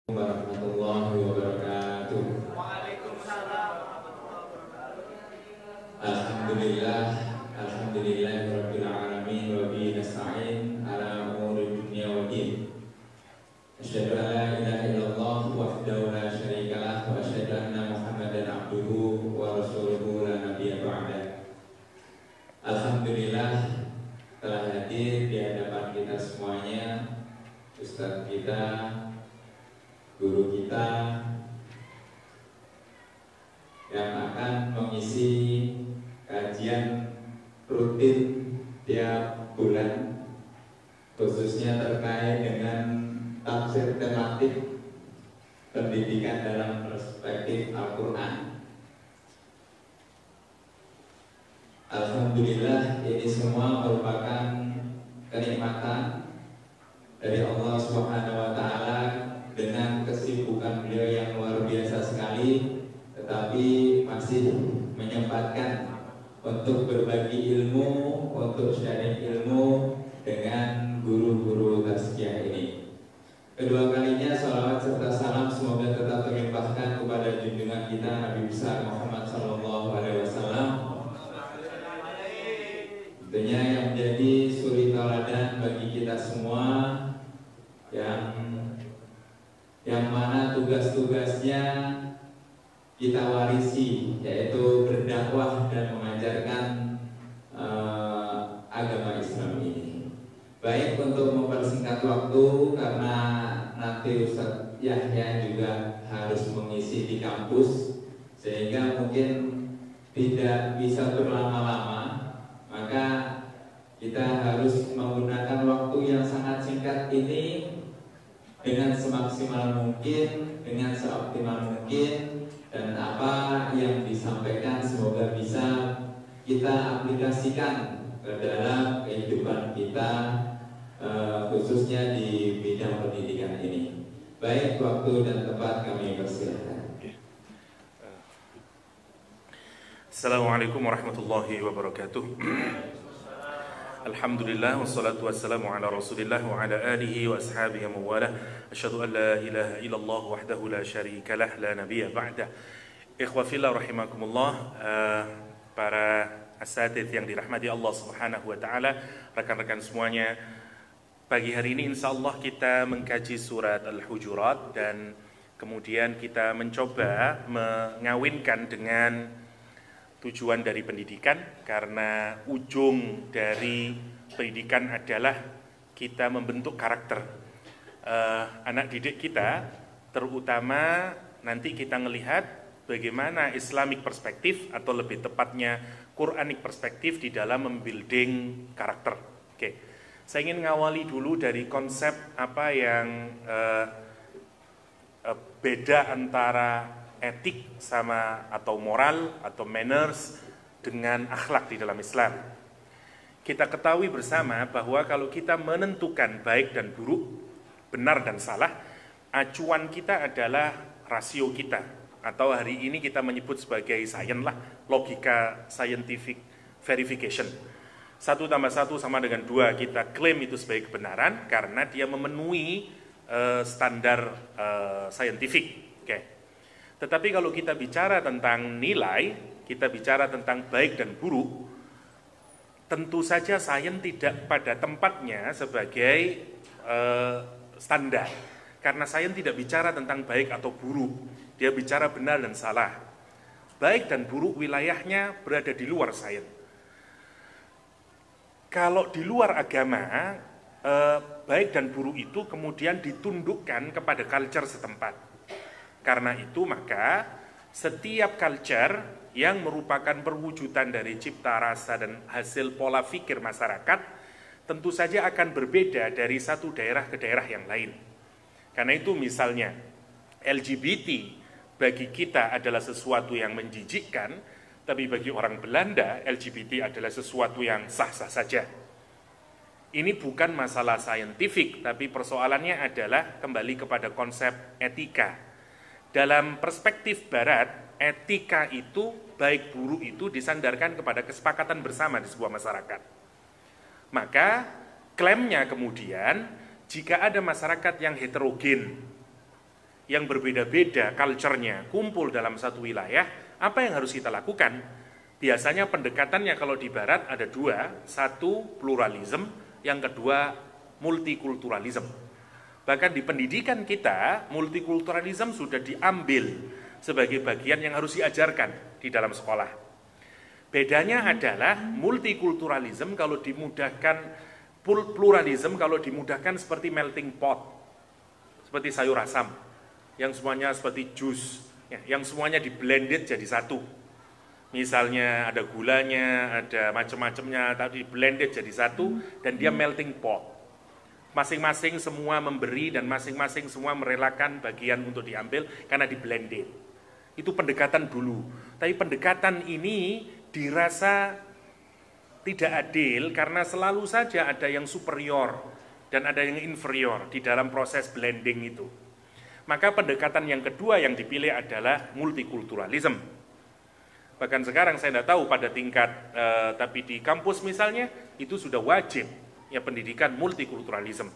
Warahmatullahi wabarakatuh. Alhamdulillah, alhamdulillahirabbil alamin wa bihi nasta'in ala umuri dunya waddin. Asyhadu an la ilaha illallah wahdahu la syarikalah wa asyhadu anna Muhammadan abduhu wa rasuluhu la nabiyya ba'da. Alhamdulillah telah hadir di hadapan kita semuanya, ustaz kita, guru kita yang akan mengisi kajian rutin tiap bulan, khususnya terkait dengan tafsir tematik pendidikan dalam perspektif Al-Quran. Alhamdulillah, ini semua merupakan kenikmatan dari Allah Subhanahu wa Ta'ala dengan kesibukan beliau yang luar biasa sekali, tetapi masih menyempatkan untuk berbagi ilmu, untuk sharing ilmu dengan guru-guru tazkiyah ini. Kedua kalinya salawat serta salam semoga tetap terlimpahkan kepada junjungan kita Nabi besar Muhammad SAW, tentunya yang menjadi suri tauladan bagi kita semua, yang mana tugas-tugasnya kita warisi, yaitu berdakwah dan mengajarkan agama Islam ini. Baik, untuk mempersingkat waktu karena nanti Ustaz Yahya juga harus mengisi di kampus, sehingga mungkin tidak bisa berlama-lama, maka kita harus menggunakan waktu yang sangat singkat ini dengan semaksimal mungkin, dengan seoptimal mungkin, dan apa yang disampaikan semoga bisa kita aplikasikan ke dalam kehidupan kita, khususnya di bidang pendidikan ini. Baik, waktu dan tempat kami persilahkan. Assalamualaikum warahmatullahi wabarakatuh. Alhamdulillah wassalatu wassalamu ala Rasulillah wa ala alihi wa ashabihi wa mawalah. Asyhadu an la ilaha illallah wahdahu la syarikalah la nabiyya ba'dah. Ikhwa fillah rahimakumullah, para asatidz yang dirahmati Allah Subhanahu wa taala, rekan-rekan semuanya. Pagi hari ini insyaallah kita mengkaji surat Al-Hujurat dan kemudian kita mencoba mengawinkan dengan tujuan dari pendidikan, karena ujung dari pendidikan adalah kita membentuk karakter anak didik kita, terutama nanti kita melihat bagaimana Islamic perspektif atau lebih tepatnya Quranic perspektif di dalam membuilding karakter. Oke, saya ingin ngawali dulu dari konsep apa yang beda antara etik sama atau moral atau manners dengan akhlak di dalam Islam. Kita ketahui bersama bahwa kalau kita menentukan baik dan buruk, benar dan salah, acuan kita adalah rasio kita, atau hari ini kita menyebut sebagai sains lah, logika scientific verification. 1 + 1 sama dengan 2, kita klaim itu sebagai kebenaran karena dia memenuhi standar saintifik. Oke. Tetapi kalau kita bicara tentang nilai, kita bicara tentang baik dan buruk, tentu saja sains tidak pada tempatnya sebagai standar. Karena sains tidak bicara tentang baik atau buruk, dia bicara benar dan salah. Baik dan buruk wilayahnya berada di luar sains. Kalau di luar agama, baik dan buruk itu kemudian ditundukkan kepada culture setempat. Karena itu maka setiap culture yang merupakan perwujudan dari cipta rasa dan hasil pola pikir masyarakat tentu saja akan berbeda dari satu daerah ke daerah yang lain. Karena itu misalnya LGBT bagi kita adalah sesuatu yang menjijikkan, tapi bagi orang Belanda LGBT adalah sesuatu yang sah-sah saja. Ini bukan masalah saintifik, tapi persoalannya adalah kembali kepada konsep etika. Dalam perspektif barat, etika itu, baik buruk itu disandarkan kepada kesepakatan bersama di sebuah masyarakat. Maka klaimnya kemudian, jika ada masyarakat yang heterogen, yang berbeda-beda culture-nya kumpul dalam satu wilayah, apa yang harus kita lakukan? Biasanya pendekatannya kalau di barat ada dua, satu pluralisme, yang kedua multikulturalisme. Bahkan di pendidikan kita, multikulturalisme sudah diambil sebagai bagian yang harus diajarkan di dalam sekolah. Bedanya adalah multikulturalisme kalau dimudahkan, pluralisme kalau dimudahkan seperti melting pot, seperti sayur asam, yang semuanya seperti jus, yang semuanya di-blended jadi satu. Misalnya ada gulanya, ada macam-macamnya, tapi blended jadi satu, dan dia melting pot. Masing-masing semua memberi dan masing-masing semua merelakan bagian untuk diambil karena di-blended. Itu pendekatan dulu. Tapi pendekatan ini dirasa tidak adil karena selalu saja ada yang superior dan ada yang inferior di dalam proses blending itu. Maka pendekatan yang kedua yang dipilih adalah multikulturalisme. Bahkan sekarang saya tidak tahu pada tingkat, tapi di kampus misalnya, itu sudah wajib ya pendidikan multikulturalisme.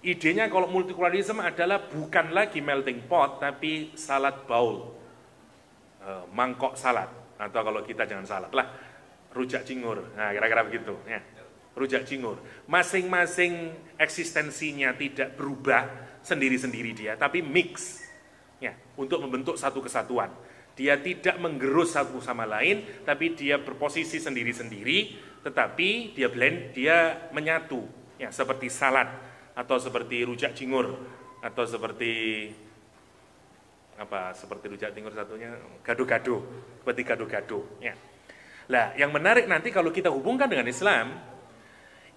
Idenya kalau multikulturalisme adalah bukan lagi melting pot, tapi salad bowl, mangkok salad, atau kalau kita jangan salad lah, rujak cingur, nah kira-kira begitu. Ya. Rujak cingur, masing-masing eksistensinya tidak berubah sendiri-sendiri dia, tapi mix ya, untuk membentuk satu kesatuan. Dia tidak menggerus satu sama lain, tapi dia berposisi sendiri-sendiri, tetapi dia blend, dia menyatu ya, seperti salad atau seperti rujak cingur atau seperti apa, seperti rujak cingur satunya gado-gado, seperti gado-gado ya. Lah, yang menarik nanti kalau kita hubungkan dengan Islam,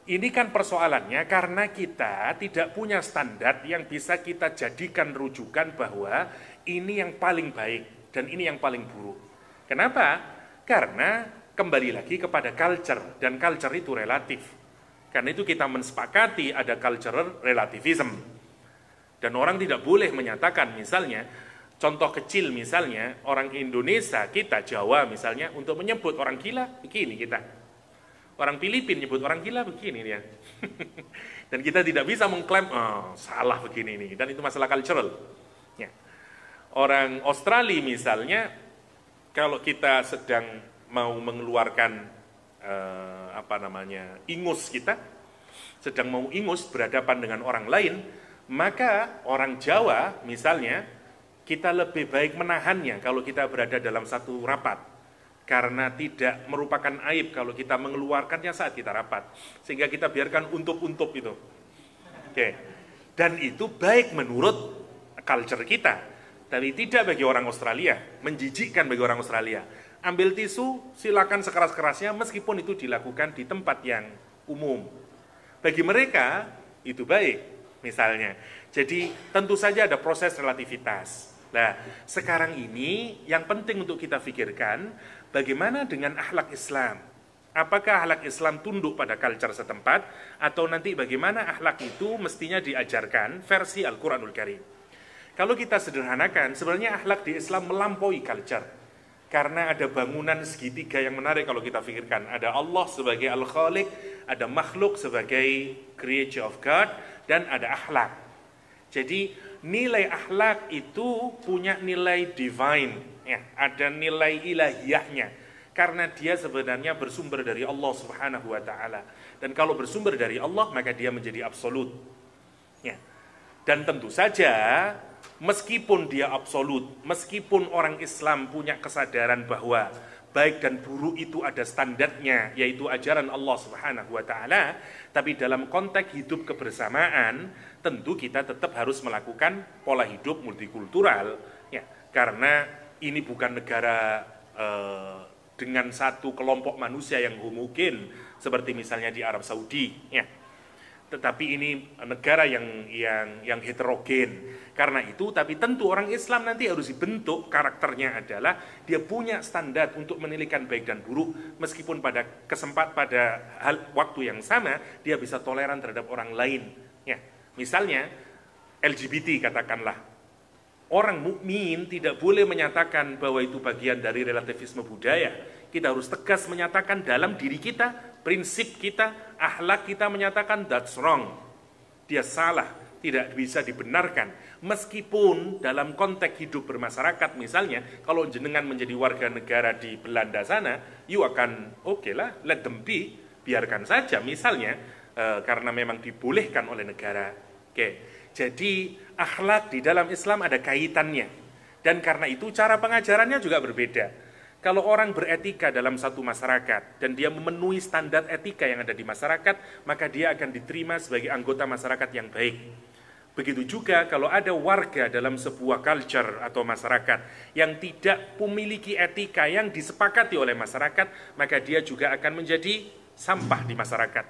ini kan persoalannya karena kita tidak punya standar yang bisa kita jadikan rujukan bahwa ini yang paling baik dan ini yang paling buruk. Kenapa? Karena kembali lagi kepada culture, dan culture itu relatif. Karena itu kita mensepakati ada cultural relativism. Dan orang tidak boleh menyatakan misalnya, contoh kecil misalnya, orang Indonesia, kita Jawa misalnya, untuk menyebut orang gila, begini kita. Orang Filipina nyebut orang gila begini dia. Dan kita tidak bisa mengklaim, oh, salah begini ini. Dan itu masalah cultural. Ya. Orang Australia misalnya, kalau kita sedang mau mengeluarkan ingus kita, sedang mau ingus berhadapan dengan orang lain, maka orang Jawa misalnya, kita lebih baik menahannya kalau kita berada dalam satu rapat. Karena tidak merupakan aib kalau kita mengeluarkannya saat kita rapat. Sehingga kita biarkan untup-untup itu. Oke. Dan itu baik menurut culture kita. Tapi tidak bagi orang Australia. Menjijikkan bagi orang Australia. Ambil tisu, silakan sekeras-kerasnya meskipun itu dilakukan di tempat yang umum. Bagi mereka, itu baik. Misalnya. Jadi tentu saja ada proses relativitas. Nah, sekarang ini yang penting untuk kita pikirkan, bagaimana dengan akhlak Islam? Apakah akhlak Islam tunduk pada culture setempat, atau nanti bagaimana akhlak itu mestinya diajarkan versi Al-Quranul Karim? Kalau kita sederhanakan, sebenarnya akhlak di Islam melampaui culture. Karena ada bangunan segitiga yang menarik kalau kita pikirkan. Ada Allah sebagai Al-Khaliq, ada makhluk sebagai creature of God, dan ada akhlak. Jadi nilai akhlak itu punya nilai divine, ya, ada nilai ilahiyahnya. Karena dia sebenarnya bersumber dari Allah Subhanahu wa Ta'ala. Dan kalau bersumber dari Allah, maka dia menjadi absolut. Ya. Dan tentu saja, meskipun dia absolut, meskipun orang Islam punya kesadaran bahwa baik dan buruk itu ada standarnya, yaitu ajaran Allah Subhanahu wa Ta'ala, tapi dalam konteks hidup kebersamaan, tentu kita tetap harus melakukan pola hidup multikultural, ya, karena ini bukan negara dengan satu kelompok manusia yang homogen seperti misalnya di Arab Saudi, ya. Tetapi ini negara yang heterogen. Karena itu, tapi tentu orang Islam nanti harus dibentuk, karakternya adalah dia punya standar untuk menilaikan baik dan buruk, meskipun pada waktu yang sama dia bisa toleran terhadap orang lain. Ya, misalnya LGBT katakanlah, orang mukmin tidak boleh menyatakan bahwa itu bagian dari relativisme budaya. Kita harus tegas menyatakan dalam diri kita, prinsip kita, akhlak kita menyatakan that's wrong. Dia salah. tidak bisa dibenarkan. Meskipun dalam konteks hidup bermasyarakat, misalnya kalau jenengan menjadi warga negara di Belanda sana, you akan oke lah, let them be, biarkan saja misalnya, karena memang dibolehkan oleh negara. Oke. Jadi akhlak di dalam Islam ada kaitannya, dan karena itu cara pengajarannya juga berbeda. Kalau orang beretika dalam satu masyarakat dan dia memenuhi standar etika yang ada di masyarakat, maka dia akan diterima sebagai anggota masyarakat yang baik. Begitu juga kalau ada warga dalam sebuah culture atau masyarakat yang tidak memiliki etika yang disepakati oleh masyarakat, maka dia juga akan menjadi sampah di masyarakat.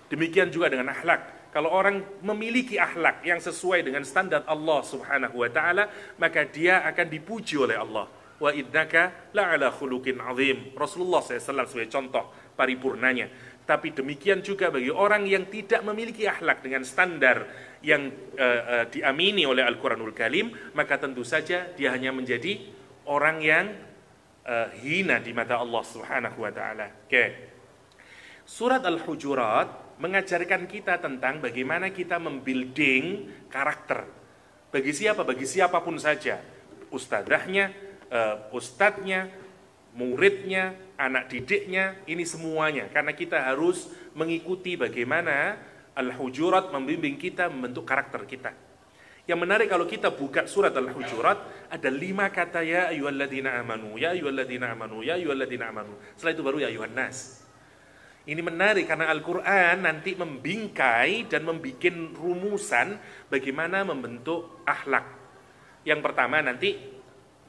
Demikian juga dengan akhlak. Kalau orang memiliki akhlak yang sesuai dengan standar Allah Subhanahu wa taala, maka dia akan dipuji oleh Allah. Wa innaka la'ala khuluqin azim. Rasulullah SAW sebagai contoh paripurnanya. Tapi demikian juga bagi orang yang tidak memiliki akhlak dengan standar yang diamini oleh Al-Quranul Karim, maka tentu saja dia hanya menjadi orang yang hina di mata Allah Subhanahu wa taala. Oke. Surat Al-Hujurat mengajarkan kita tentang bagaimana kita membuilding karakter. Bagi siapa? Bagi siapapun saja. Ustadzahnya, ustadznya, muridnya, anak didiknya, ini semuanya. Karena kita harus mengikuti bagaimana Al-Hujurat membimbing kita membentuk karakter kita. Yang menarik kalau kita buka surat Al-Hujurat, ada 5 kata ya ayyuhalladzina amanu, ya ayyuhalladzina amanu, ya ayyuhalladzina amanu. Setelah itu baru ya ayyuhan nas. Ini menarik karena Al-Quran nanti membingkai dan membuat rumusan bagaimana membentuk akhlak. Yang pertama nanti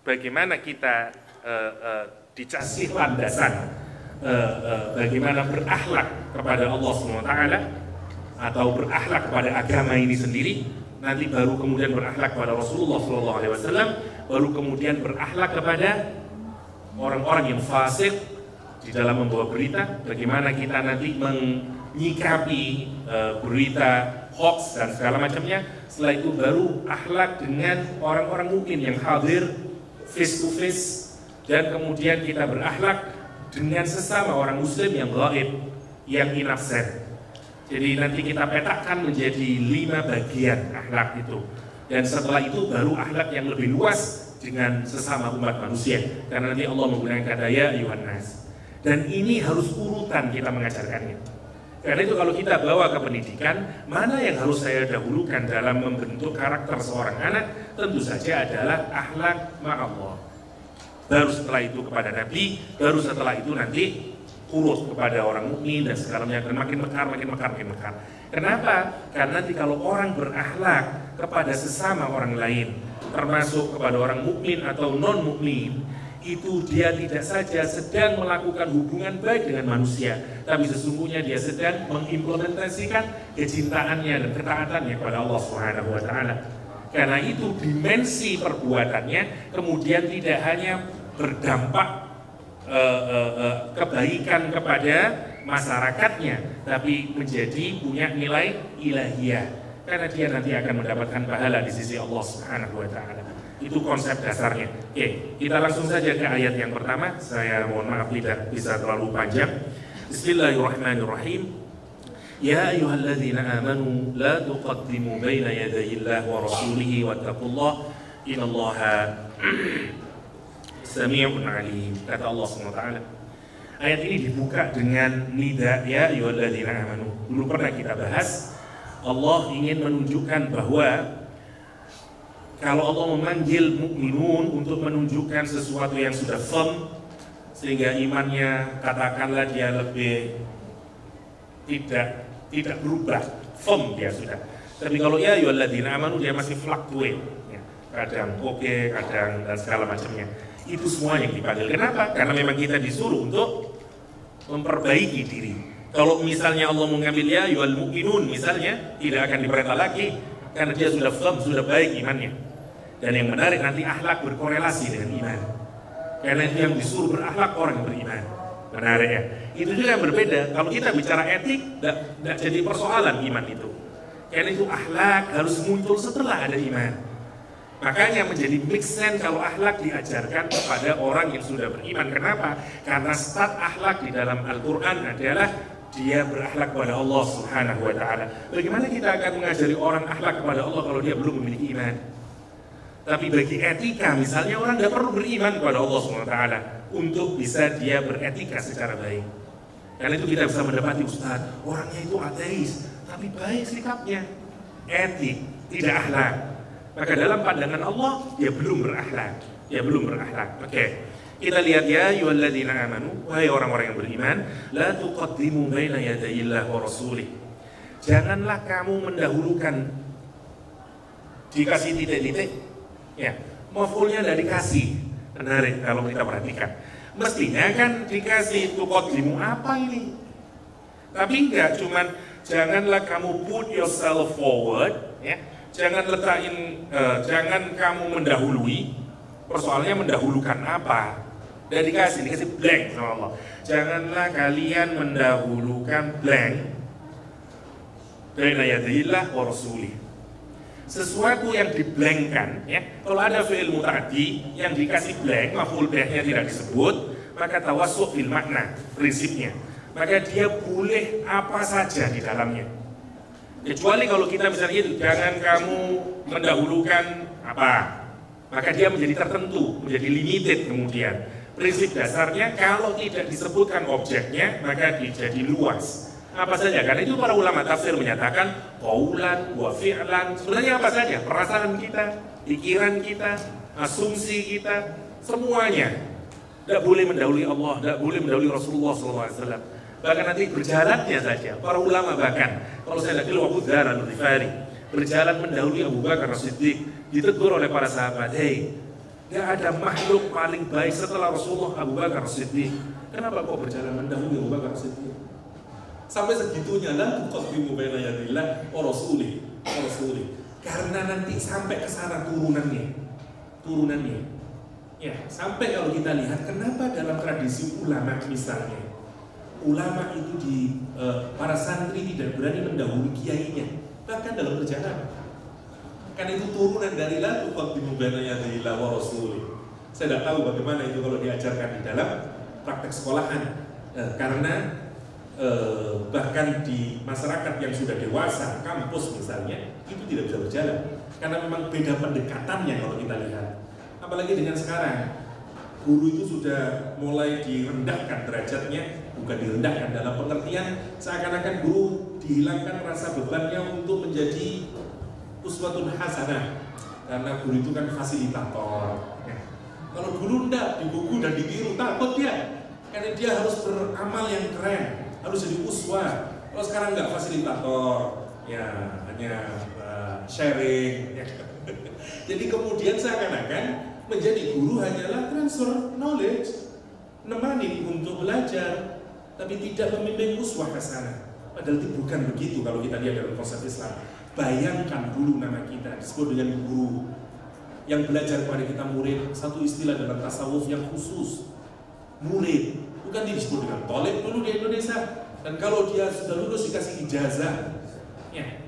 bagaimana kita dikasih landasan bagaimana berakhlak kepada Allah SWT atau berakhlak kepada agama ini sendiri. Nanti baru kemudian berakhlak kepada Rasulullah SAW, baru kemudian berakhlak kepada orang-orang yang fasik di dalam membawa berita, bagaimana kita nanti menyikapi berita hoax dan segala macamnya. Setelah itu baru akhlak dengan orang-orang mukmin yang hadir face to face, dan kemudian kita berakhlak dengan sesama orang muslim yang gaib, yang inabsen. Jadi nanti kita petakan menjadi 5 bagian akhlak itu, dan setelah itu baru akhlak yang lebih luas dengan sesama umat manusia, karena nanti Allah menggunakan kata ya ayyuhan nas. Dan ini harus urutan kita mengajarkannya. Karena itu kalau kita bawa ke pendidikan, mana yang harus saya dahulukan dalam membentuk karakter seorang anak? Tentu saja adalah akhlak ma'allah. Baru setelah itu kepada Nabi, baru setelah itu nanti urut kepada orang mukmin dan segalanya, dan makin mekar. Kenapa? Karena nanti kalau orang berakhlak kepada sesama orang lain, termasuk kepada orang mukmin atau non mukmin, itu dia tidak saja sedang melakukan hubungan baik dengan manusia, tapi sesungguhnya dia sedang mengimplementasikan kecintaannya dan ketaatannya kepada Allah Subhanahu wa taala. Karena itu dimensi perbuatannya kemudian tidak hanya berdampak kebaikan kepada masyarakatnya, tapi menjadi punya nilai ilahiyah, karena dia nanti akan mendapatkan pahala di sisi Allah Subhanahu wa taala. Itu konsep dasarnya. Oke, kita langsung saja ke ayat yang pertama. Saya mohon maaf tidak bisa terlalu panjang. Bismillahirrahmanirrahim. Ya ayyuhalladzina amanu la tuqaddimu baina yadayillahi wa rasulihi wattaqullaha innallaha sami'un alim. Kata Allah SWT. Ayat ini dibuka dengan nida ya ayyuhalladzina amanu. Dulu pernah kita bahas, Allah ingin menunjukkan bahwa kalau Allah memanggil mukminun untuk menunjukkan sesuatu yang sudah firm, sehingga imannya katakanlah dia lebih tidak berubah, firm dia sudah. Tapi kalau ya ayyuhalladzina amanu dia masih fluctuate, ya. Kadang oke, kadang dan segala macamnya. Itu semua yang dipanggil. Kenapa? Karena memang kita disuruh untuk memperbaiki diri. Kalau misalnya Allah mengambil ya ayyuhal mu'minun misalnya, tidak akan diperintah lagi karena dia sudah firm, sudah baik imannya. Dan yang menarik nanti akhlak berkorelasi dengan iman. Karena itu yang disuruh berakhlak orang yang beriman. Menarik ya. Itu juga yang berbeda. Kalau kita bicara etik, tidak jadi persoalan iman itu. Karena itu akhlak harus muncul setelah ada iman. Makanya menjadi make sense kalau akhlak diajarkan kepada orang yang sudah beriman. Kenapa? Karena start akhlak di dalam Al-Quran adalah dia berakhlak kepada Allah Subhanahu wa taala. Bagaimana kita akan mengajari orang akhlak kepada Allah kalau dia belum memiliki iman? Tapi bagi etika misalnya, orang tidak perlu beriman kepada Allah Subhanahu wa taala untuk bisa dia beretika secara baik. Karena itu kita bisa mendapati Ustaz, orangnya itu ateis tapi baik sikapnya, etik, tidak akhlak. Maka dalam pandangan Allah dia belum berakhlak. Oke. Kita lihat ya ayyuhalladzina amanu, wahai orang-orang yang beriman, la tuqaddimu baina yadayillahi wa rasulih. Janganlah kamu mendahulukan, dikasih titik-titik. Ya, maf'ulnya tidak dikasih. Menarik kalau kita perhatikan. Mestinya kan dikasih tuqaddimu apa ini? Tapi enggak, cuman janganlah kamu put yourself forward, ya. Jangan kamu mendahului. Persoalannya mendahulukan apa? Dan dikasih blank sama Allah. Janganlah kalian mendahulukan blank baina yadayillah wa rasulih. Sesuatu yang diblankkan, ya. Kalau ada fi'il muta'addi yang dikasih blank, maf'ul bihnya tidak disebut, maka tawassuq fil makna, prinsipnya. Maka dia boleh apa saja di dalamnya. Kecuali kalau kita misalnya itu, jangan kamu mendahulukan apa, maka dia menjadi tertentu, menjadi limited kemudian. Prinsip dasarnya kalau tidak disebutkan objeknya, maka jadi luas. Apa saja, karena itu para ulama tafsir menyatakan qaulan wa fi'lan, sebenarnya apa saja, perasaan kita, pikiran kita, asumsi kita, semuanya. Tidak boleh mendahului Allah, tidak boleh mendahului Rasulullah SAW. Bahkan nanti berjalannya saja, para ulama bahkan, kalau saya lihat Abu Dzar Al-Ghifari berjalan mendahului Abu Bakar As-Siddiq, ditegur oleh para sahabat, hei, gak ada makhluk paling baik setelah Rasulullah Abu Bakar As-Siddiq. Kenapa kok berjalan mendahului Abu Bakar As-Siddiq? Sampai segitunya lah tuqaddimu baina yadillah wa rasulih. Karena nanti sampai ke sana turunannya. Ya, sampai kalau kita lihat kenapa dalam tradisi ulama misalnya, ulama itu para santri tidak berani mendahului kiainya, bahkan dalam perjalanan. Kan itu turunan dari la tuqaddimu baina yadillah wa rasulih. Saya tidak tahu bagaimana itu kalau diajarkan di dalam praktek sekolahan, karena bahkan di masyarakat yang sudah dewasa, kampus misalnya, itu tidak bisa berjalan karena memang beda pendekatannya kalau kita lihat. Apalagi dengan sekarang, guru itu sudah mulai direndahkan derajatnya, bukan direndahkan dalam pengertian seakan-akan guru dihilangkan rasa bebannya untuk menjadi uswatun hasanah, karena guru itu kan fasilitator. Kalau guru enggak, digugu dan ditiru, takut dia, karena dia harus beramal yang keren, harus jadi uswah. Kalau sekarang nggak fasilitator, ya hanya sharing. Ya. Jadi kemudian seakan-akan menjadi guru hanyalah transfer knowledge, menemani untuk belajar, tapi tidak memimpin uswah ke sana. Padahal itu bukan begitu kalau kita lihat dalam konsep Islam. Bayangkan dulu nama kita disebut dengan guru yang belajar kepada kita murid. Satu istilah dalam tasawuf yang khusus, murid. Bukan disebut dengan tolib dulu di Indonesia. Dan kalau dia sudah lulus dikasih ijazah. Ya.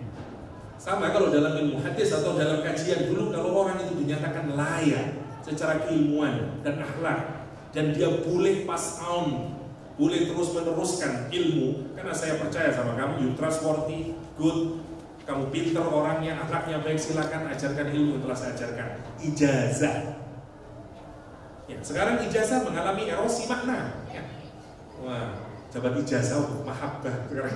Sama kalau dalam ilmu hadis atau dalam kajian dulu, kalau orang itu dinyatakan layak secara keilmuan dan akhlak, dan dia boleh pass on, boleh terus meneruskan ilmu, karena saya percaya sama kamu, you trustworthy, good, kamu pinter orangnya, akhlaknya baik, silakan ajarkan ilmu yang telah saya ajarkan. Ijazah. Ya, sekarang ijazah mengalami erosi makna. Ya. Wah, dapat ijazah untuk mahabbah sekarang.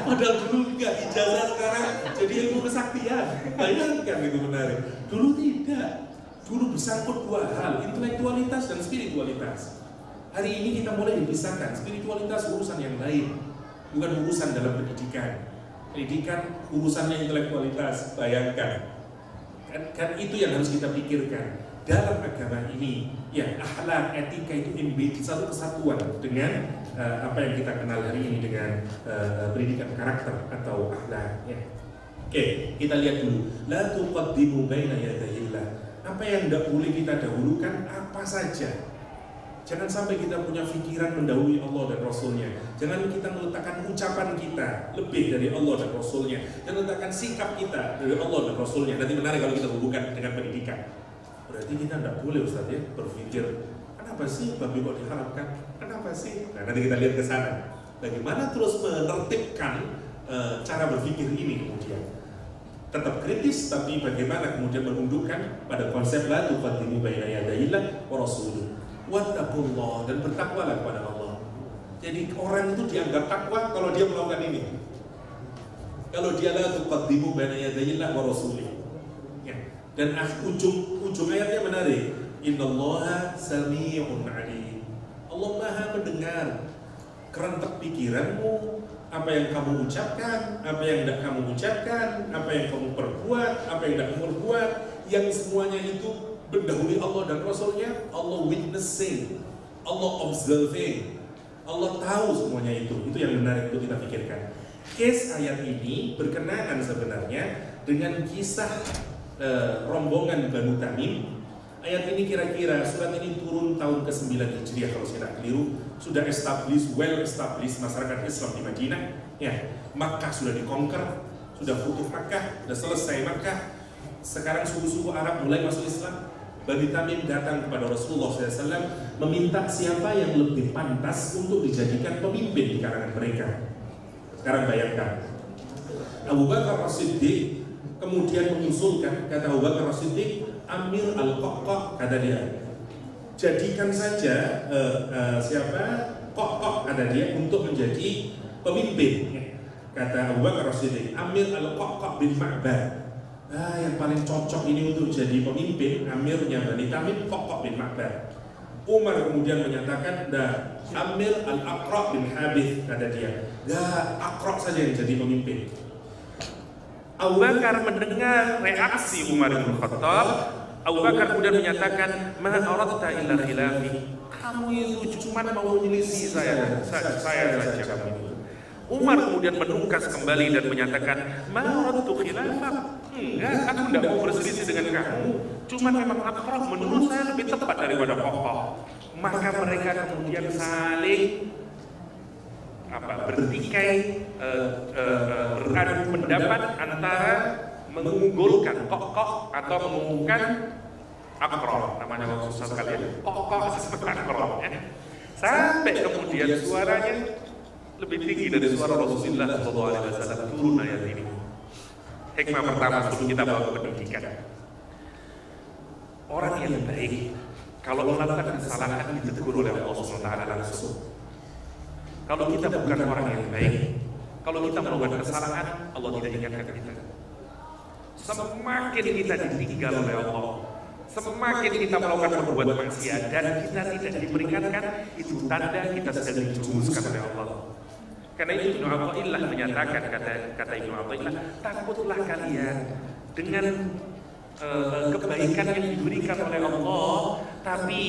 Padahal dulu enggak, ijazah sekarang jadi ilmu kesaktian. Bayangkan itu menarik. Dulu tidak. Dulu bersangkut dua hal, intelektualitas dan spiritualitas. Hari ini kita mulai dipisahkan. Spiritualitas urusan yang lain, bukan urusan dalam pendidikan. Pendidikan urusannya intelektualitas. Bayangkan. Kan itu yang harus kita pikirkan. Dalam agama ini, ya akhlak, etika itu embedded, satu kesatuan dengan apa yang kita kenal hari ini dengan pendidikan karakter atau akhlak. Ya. Oke, kita lihat dulu. La tuqaddimu baina yadayillah. Apa yang tidak boleh kita dahulukan, apa saja. Jangan sampai kita punya pikiran mendahului Allah dan Rasulnya. Jangan kita meletakkan ucapan kita lebih dari Allah dan Rasulnya. Jangan letakkan sikap kita dari Allah dan Rasulnya. Nanti menarik kalau kita hubungkan dengan pendidikan. Berarti kita tidak boleh Ustaz ya berpikir, kenapa sih babi kok diharapkan? Kenapa sih? Nah, nanti kita lihat ke sana. Bagaimana terus menertibkan cara berpikir ini kemudian? Tetap kritis, tapi bagaimana kemudian menundukkan pada konsep la tuqaddimu baina yadayillah wa rasulih. Wattaqullah, dan bertakwalah kepada Allah. Jadi orang itu dianggap takwa kalau dia melakukan ini. Kalau dia la tuqaddimu baina yadayillah wa rasulih. Ya. Dan ujung ayatnya menarik. Innallaha sami'un 'alim. Allah Maha mendengar kerentak pikiranmu, apa yang kamu ucapkan, apa yang tidak kamu ucapkan, apa yang kamu perbuat, apa yang tidak kamu perbuat, yang semuanya itu mendahului Allah dan Rasulnya. Allah witnessing, Allah observing, Allah tahu semuanya itu yang menarik untuk kita pikirkan. Case ayat ini berkenaan sebenarnya dengan kisah rombongan Banu Tamim. Ayat ini kira-kira, surat ini turun tahun ke-9 Hijriah kalau saya tidak keliru. Sudah well established masyarakat Islam di Madinah. Ya, Makkah sudah dikonquer, sudah futuh Makkah, sudah selesai Makkah. Sekarang suku-suku Arab mulai masuk Islam. Bani Tamim datang kepada Rasulullah SAW meminta siapa yang lebih pantas untuk dijadikan pemimpin di kalangan mereka. Sekarang bayangkan, Abu Bakar As-Siddiq kemudian mengusulkan, kata Abu Bakar As-Siddiq, Amir al-Qaqqa, kata dia, jadikan saja siapa Qaqqa, kata dia, untuk menjadi pemimpin. Kata Abu Bakar As-Siddiq, Amir al-Qaqqa bin Ma'bad. Yang paling cocok ini untuk jadi pemimpin, amirnya Bani Tamim, Qaqqa bin Ma'bad. Umar kemudian menyatakan, Amir al-Aqra bin Habith, kata dia, Aqra saja yang jadi pemimpin. Abu Bakar mendengar reaksi Umar bin Khattab. Abu Bakar kemudian menyatakan, ma aradta illa khilafi. Kamu itu cuma mau menyelisih saya saja kamu. Umar kemudian menungkas kembali dan menyatakan, ma aradtu khilafak. Enggak, aku tidak mau berselisih dengan kamu. Cuma memang Aqra menurut saya lebih tepat daripada Qaqqa. Maka mereka kemudian saling bertikai, beradu pendapat antara mengunggulkan Qaqqa atau mengunggulkan Aqra, namanya susah sekali ya, Qaqqa sama Aqra ya. Sampai kemudian suaranya lebih tinggi dari suara Rasulullah SAW turun ayat ini. Hikmah pertama sebelum kita bawa ke pendidikan. Orang yang baik kalau melakukan kesalahan ditegur oleh Allah SWT langsung. Kalau kita bukan orang yang baik, kalau kita melakukan kesalahan, Allah tidak ingatkan kita. Semakin kita ditinggal oleh Allah, semakin kita melakukan perbuatan maksiat dan kita tidak diperingatkan, itu tanda kita sedang dijerumuskan oleh Allah. Karena itu Ibnu Athaillah menyatakan, kata Ibnu Athaillah, takutlah kalian dengan kebaikan yang diberikan oleh Allah, tapi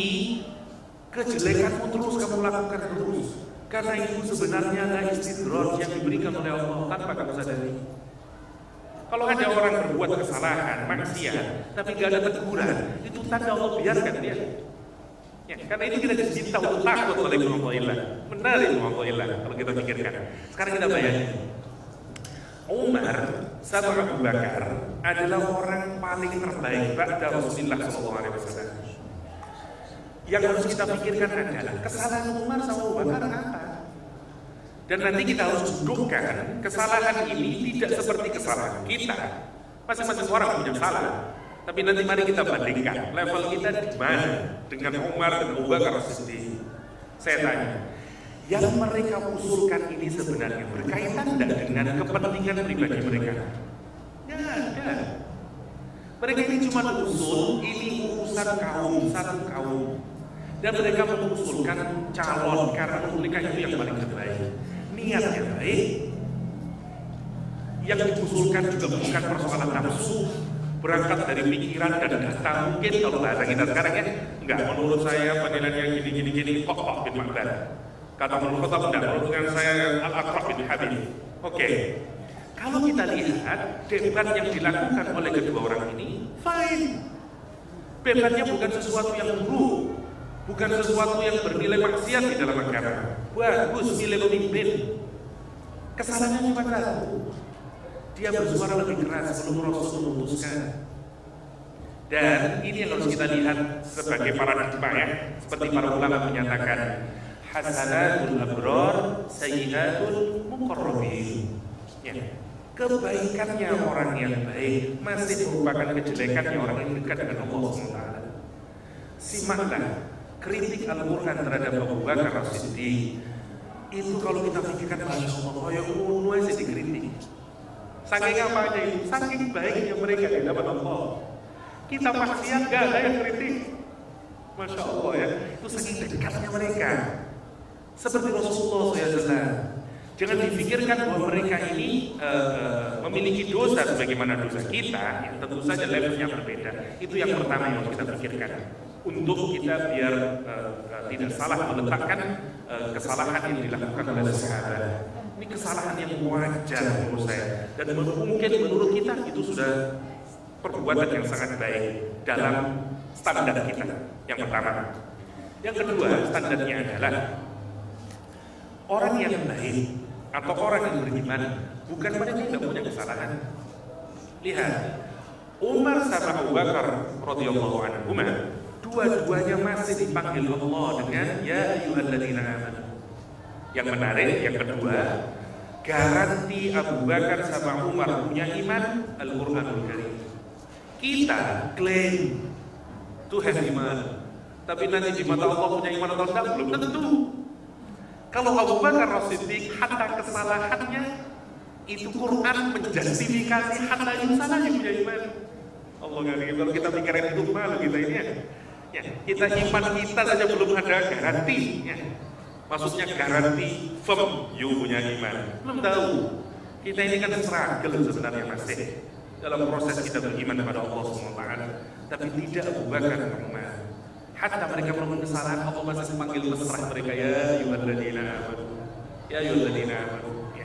kejelekanmu terus kamu lakukan terus. Karena itu sebenarnya adalah istidraj yang diberikan oleh Allah tanpa kamu sadari. Kalau ada orang berbuat kesalahan, maksiat, tapi gak ada teguran, itu tanda Allah biarkan dia. Ya, karena itu kita diminta untuk takut oleh Ibnu Athaillah. Benar Ibnu Athaillah kalau kita pikirkan. Sekarang kita bayangin, Umar sama Abu Bakar adalah orang paling terbaik ba'da Rasulullah SAW. Yang harus kita pikirkan adalah kesalahan Umar sama Abu Bakar apa? Dan nanti kita harus dudukkan kesalahan ini tidak seperti kesalahan kita. Masing-masing orang punya salah. Tapi nanti mari kita bandingkan level kita di mana dengan Umar dan Abu Bakar As-Siddiq. Saya tanya, yang mereka usulkan ini sebenarnya berkaitan tidak dengan kepentingan pribadi mereka? Ya ada. Mereka ini cuma usul, ini urusan kaum, satu kaum. Dan mereka mengusulkan calon karena mereka itu yang paling terbaik. Niatnya baik. Yang diusulkan juga bukan persoalan nafsu, berangkat dari pikiran dan data. Mungkin kalau bahasa kita sekarang ya, enggak, menurut saya penilaiannya gini Qaqqa bin Ma'bad. Kata menurut Khattab enggak, menurut saya Al-Aqra bin Habith. Oke. Kalau kita lihat debat yang dilakukan oleh kedua orang ini, fine. Debatnya bukan sesuatu yang buruk, bukan sesuatu yang bernilai maksiat di dalam agama. Bagus, milih pemimpin. Kesalahannya cuma satu, dia bersuara lebih keras sebelum Rasul memutuskan. Dan ini yang harus kita lihat sebagai paradigma ya, seperti para ulama menyatakan, Hasanatul abrar, sayyiatul muqarrabin. Ya. Kebaikannya orang yang baik masih merupakan kejelekannya orang yang dekat dengan Allah SWT. Simaklah kritik Al-Quran terhadap Abu Bakar As-Siddiq. Itu kalau kita pikirkan, Masya Allah, ya Allah aja dikritik. Saking apa aja itu? Saking baiknya mereka di hadapan Allah. Kita maksiat gak ada yang kritik. Masya Allah ya, itu saking dekatnya mereka. Seperti Rasulullah SAW. Jangan dipikirkan bahwa mereka ini memiliki dosa sebagaimana dosa kita, ya, tentu saja levelnya berbeda. Itu yang pertama yang harus kita pikirkan. Untuk kita biar tidak salah meletakkan kesalahan yang dilakukan oleh sahabat. Ini kesalahan yang wajar menurut saya. Dan mungkin menurut kita itu sudah perbuatan yang sangat baik dalam standar kita. Yang pertama. Yang kedua, standarnya adalah orang yang baik atau orang yang beriman bukan mereka yang tidak punya kesalahan. Lihat, Umar sama Abu Bakar radhiyallahu anhu, dua-duanya masih dipanggil Allah dengan ya ayyuhalladzina amanu. Yang menarik, yang kedua, garanti Abu Bakar sama Umar punya iman Al-Qur'anul Karim. Kita klaim Tuhan iman, tapi nanti di mata Allah punya iman atau tidak belum tentu. Kalau Abu Bakar As-Siddiq, hatta kesalahannya itu Quran menjustifikasi hatta insananya punya iman. Allah nggak, kalau kita pikirin itu malu kita ini ya. Kita iman kita saja belum ada garanti ya. Maksudnya garanti firm you punya iman. Belum tahu. Kita ini kan struggle sebenarnya masih dalam proses kita beriman kepada Allah SWT. Tapi tidak Abu Bakar dan Umar. Hatta mereka melakukan kesalahan, Allah masih memanggil mesra mereka ya ayyuhalladzina amanu. Ya ayyuhalladzina amanu. Ya.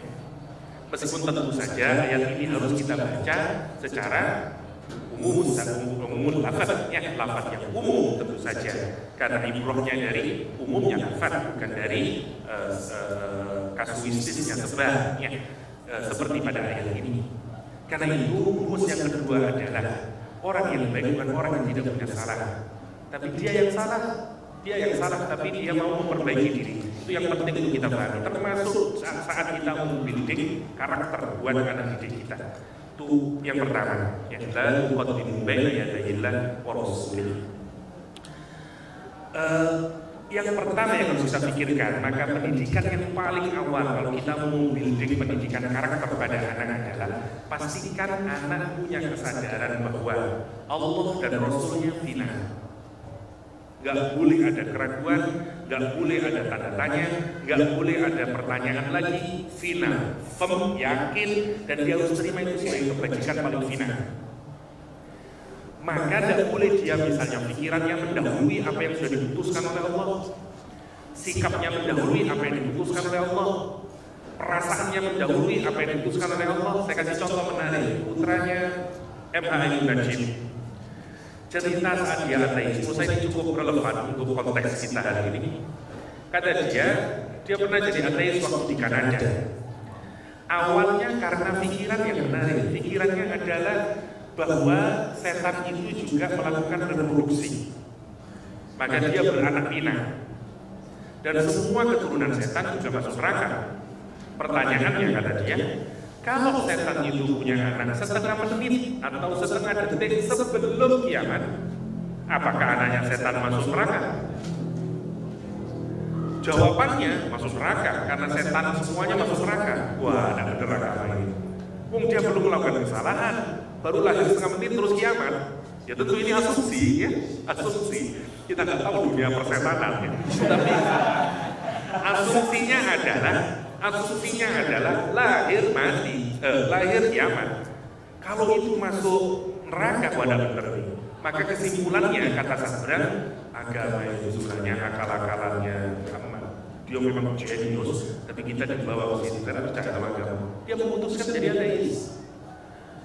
Meskipun tentu saja ayat ini harus kita baca secara umum lafaz, ya lafaz yang umum tentu saja. Karena ibrahnya dari umumnya lafaz, bukan dari kasuistisnya sebab, ya. Seperti pada ayat ini. Karena itu rumus yang kedua adalah orang yang baik bukan orang yang tidak punya salah. Tapi dia yang salah, tapi dia mau memperbaiki diri. Itu yang penting untuk kita pahami. Termasuk saat kita membuilding karakter buat anak didik kita. Itu yang pertama. Ya, la tuqaddimu baina yadayillah wa rasulih. Yang pertama yang harus kita pikirkan, maka pendidikan yang paling awal kalau kita mau membuilding pendidikan karakter pada anak adalah pastikan anak punya kesadaran bahwa Allah dan Rasulnya final. Gak boleh ada keraguan, gak boleh ada tanda tanya, gak boleh ada pertanyaan lagi. Final, firm, yakin, dan dia harus terima itu sebagai kebajikan paling final. Maka gak boleh dia misalnya pikirannya mendahului apa yang sudah diputuskan oleh Allah, sikapnya mendahului apa yang diputuskan oleh Allah, perasaannya mendahului apa yang diputuskan oleh Allah. Saya kasih contoh menarik, putranya M.A. Najib. Cerita saat dia ateis, menurut saya ini cukup relevan untuk konteks kita hari ini. Kata dia pernah jadi ateis waktu di Kanada. Awalnya karena pikiran yang menarik, pikirannya adalah bahwa setan itu juga melakukan reproduksi. Maka dia beranak pinak. Dan semua keturunan setan juga masuk neraka. Pertanyaannya kata dia, kalau setan itu punya anak setengah menit atau setengah detik sebelum kiamat, apakah anaknya setan masuk neraka? Jawabannya masuk neraka, karena setan semuanya masuk neraka. Wah, ada neraka ini. Wong dia belum melakukan kesalahan, baru lahir setengah menit terus kiamat. Ya tentu ini asumsi, ya asumsi. Kita nggak tahu dunia persetanan, ya. Tapi asumsinya adalah lahir mati, lahir kiamat. Kalau itu masuk neraka pada benar, maka kesimpulannya kata sastra agama itu sebenarnya akal-akalannya Muhammad. Dia memang jenius, tapi kita dibawa ke situ karena percaya sama agama. Dia memutuskan jadi ateis.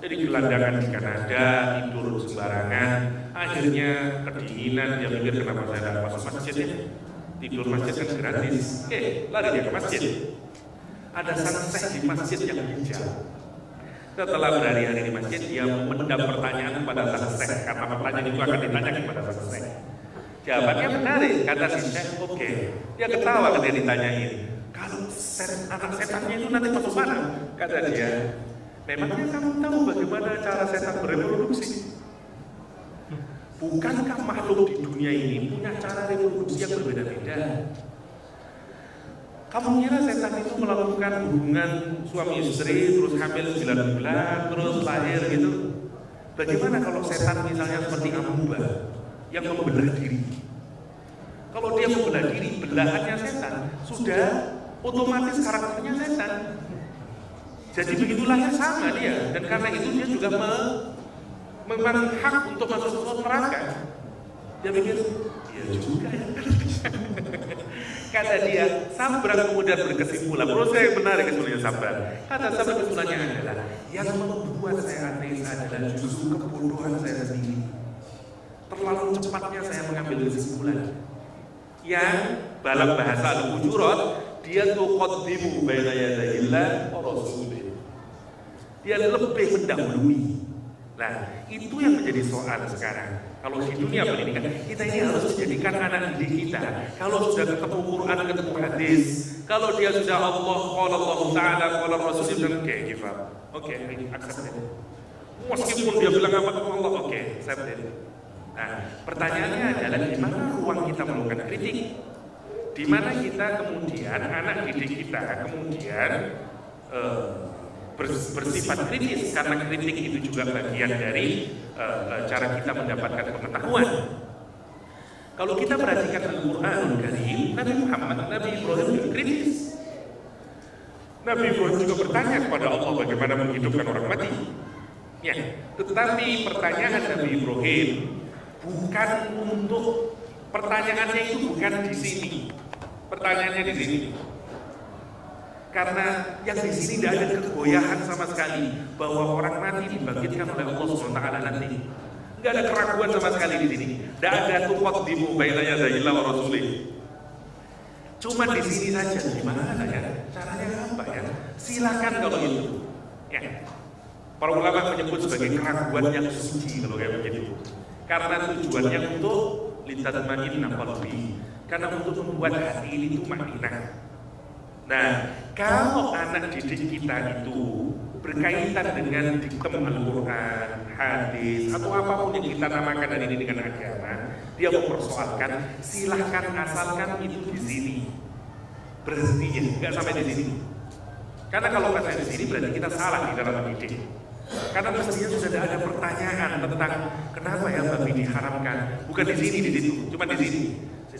Jadi gelandangan di Kanada, tidur sembarangan, akhirnya kedinginan, dia mikir kenapa saya tidak masuk masjid ya? Tidur masjid kan gratis. Lari dia ke masjid. Ada sunset di masjid yang hijau. Setelah berhari-hari di masjid, dia memendam pertanyaan kepada sunset, karena pertanyaan itu akan ditanya kepada sunset. Jawabannya menarik, kata si Syekh, oke. Dia ketawa ketika ditanyain, kalau anak setannya itu nanti masuk mana? Kata dia, memangnya kamu tahu bagaimana cara setan bereproduksi? Bukankah makhluk di dunia ini punya cara reproduksi yang berbeda-beda? Kamu kira setan itu melakukan hubungan suami istri, terus hamil 9 bulan, terus lahir gitu? Bagaimana kalau setan misalnya seperti amuba yang membelah diri? Kalau dia membelah diri, belahannya setan sudah otomatis karakternya setan. Jadi begitu lahir sama dia, dan karena itu dia juga memang hak untuk masuk ke neraka. Dia pikir, iya juga ya. Kata dia, Sabra kemudian berkesimpulan, menurut saya benar kesimpulannya Sabra. Kata Sabra kesimpulannya adalah, yang membuat saya ateis adalah justru kebodohan saya sendiri. Terlalu cepatnya saya mengambil kesimpulan. Yang dalam bahasa Al-Hujurat, dia tuqaddimu baina yadayillah wa rasulih. Dia lebih mendahului. Nah, itu yang menjadi soal sekarang. Kalau di dunia pendidikan, kita ini harus menjadikan anak didik kita. Kalau sudah ketemu Quran, ketemu hadis, kalau dia sudah Allah Ta'ala, qala Rasul, dan oke, give up. Oke, accept it. Meskipun dia bilang apa ke Allah, oke, accept it. Nah, pertanyaannya adalah di mana ruang kita melakukan kritik? Di mana kita kemudian, anak didik kita kemudian bersifat kritis, karena kritik itu juga bagian dari cara kita mendapatkan pengetahuan. Kalau kita perhatikan Al-Quran Karim, Nabi Muhammad, Nabi Ibrahim juga kritis. Nabi Ibrahim juga bertanya kepada Allah bagaimana menghidupkan orang mati. Ya, tetapi pertanyaan Nabi Ibrahim bukan untuk, pertanyaannya itu bukan di sini. Pertanyaannya di sini. Karena yang di sini tidak ada kegoyahan sama sekali bahwa orang mati dibangkitkan oleh Allah SWT nanti. Tidak ada keraguan sama sekali di sini. Tidak ada tuqaddimu baina yadayillah wa rasulih. Cuma di sini saja. Gimana ya? Caranya apa ya? Silakan kalau itu. Ya. Para ulama menyebut sebagai keraguan yang suci kalau kayak begitu. Karena tujuannya untuk litatma'inna qalbi. Karena untuk membuat hati ini tumanninah. Nah, kalau anak didik kita itu berkaitan dengan diktum Al-Quran, hadis, atau apapun yang kita namakan hari ini dengan agama, dia mempersoalkan, silahkan asalkan itu di sini. Berhentinya, nggak sampai di sini. Karena kalau sampai di sini berarti kita salah di dalam mendidik. Karena mestinya sudah ada pertanyaan tentang kenapa ya babi diharamkan, bukan di sini, di situ, cuma di sini.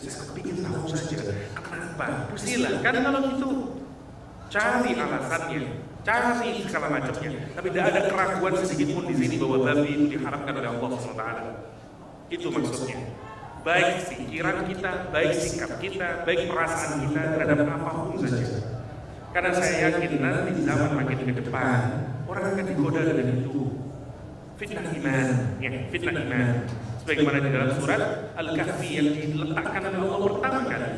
Saya kepingin tahu saja kenapa. Silakan kalau gitu cari alasannya, cari segala macamnya. Tapi tidak ada keraguan sedikit pun di sini bahwa babi itu diharamkan oleh Allah SWT. Itu maksudnya. Baik pikiran kita, baik sikap kita, baik perasaan kita terhadap apapun saja. Karena saya yakin nanti zaman makin ke depan orang akan digoda dengan itu. Fitnah iman, ya, fitnah iman. Sebagaimana di dalam surat Al-Kahfi yang diletakkan oleh Allah pertama kali.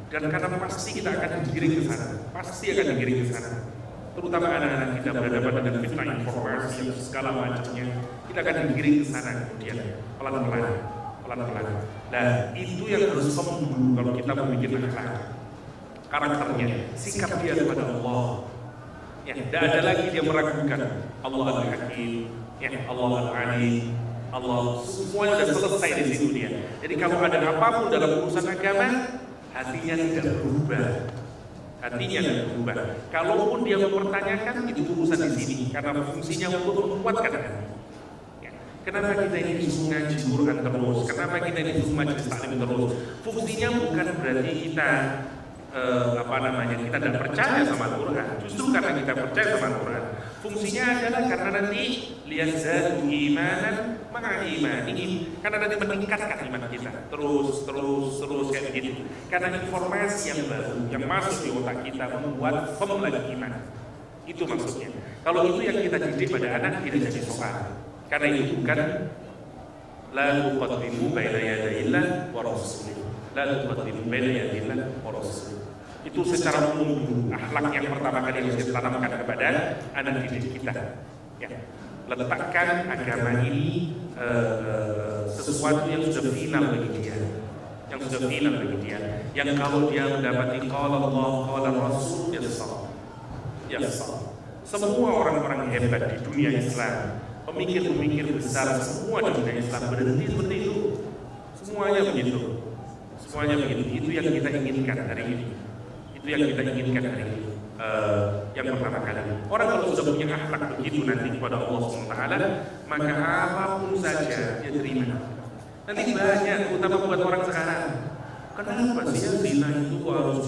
Dan karena pasti kita akan digiring ke sana, pasti akan digiring ke sana. Terutama anak-anak kita berhadapan dengan fitnah informasi yang segala macamnya, kita akan digiring ke sana kemudian pelan-pelan. Nah, itu yang harus dulu kalau kita membuat akhlak. Karakternya, sikap dia kepada Allah. Ya, tidak ada lagi dia meragukan Allah Al-Hakim, ya, Allah Al-Alim. Allah semuanya sudah selesai di situ dia. Jadi kalau ada apapun dalam urusan agama, hatinya tidak berubah. Hatinya tidak berubah. Kalaupun dia mempertanyakan, itu urusan di sini karena fungsinya untuk menguatkan hati. Ya. Kenapa kita ini disuruh ngaji Quran terus? Kenapa kita ini disuruh majelis taklim terus? Fungsinya bukan berarti kita kita tidak percaya sama Al-Quran. Justru karena kita percaya sama Al-Quran, fungsinya adalah karena nanti liyazadu imanan ma'a imanihim, karena nanti meningkatkan iman kita terus kayak begitu. Karena informasi yang baru yang masuk di otak kita membuat firm lagi iman. Itu maksudnya. Kalau itu yang kita didik pada anak, tidak jadi soal. Karena itu bukan la tuqaddimu baina yadayillah wa rasulih. La tuqaddimu baina yadayillah wa rasulih. Itu secara umum akhlak yang pertama kali harus kita tanamkan kepada anak didik kita. Ya. Letakkan agama ini sesuatu yang sudah final bagi dia. yang sudah final bagi dia, yang kalau dia mendapati qala Allah qala Rasul dia salah. Semua orang-orang hebat di dunia Islam, pemikir-pemikir besar semua di dunia Islam berhenti seperti itu. Semuanya begitu. Itu yang kita inginkan hari ini. Yang pertama kali. Orang kalau sudah punya akhlak begitu nanti kepada Allah SWT, maka apapun saja dia terima. Nanti banyak, terutama buat orang sekarang. Kenapa sih zina itu harus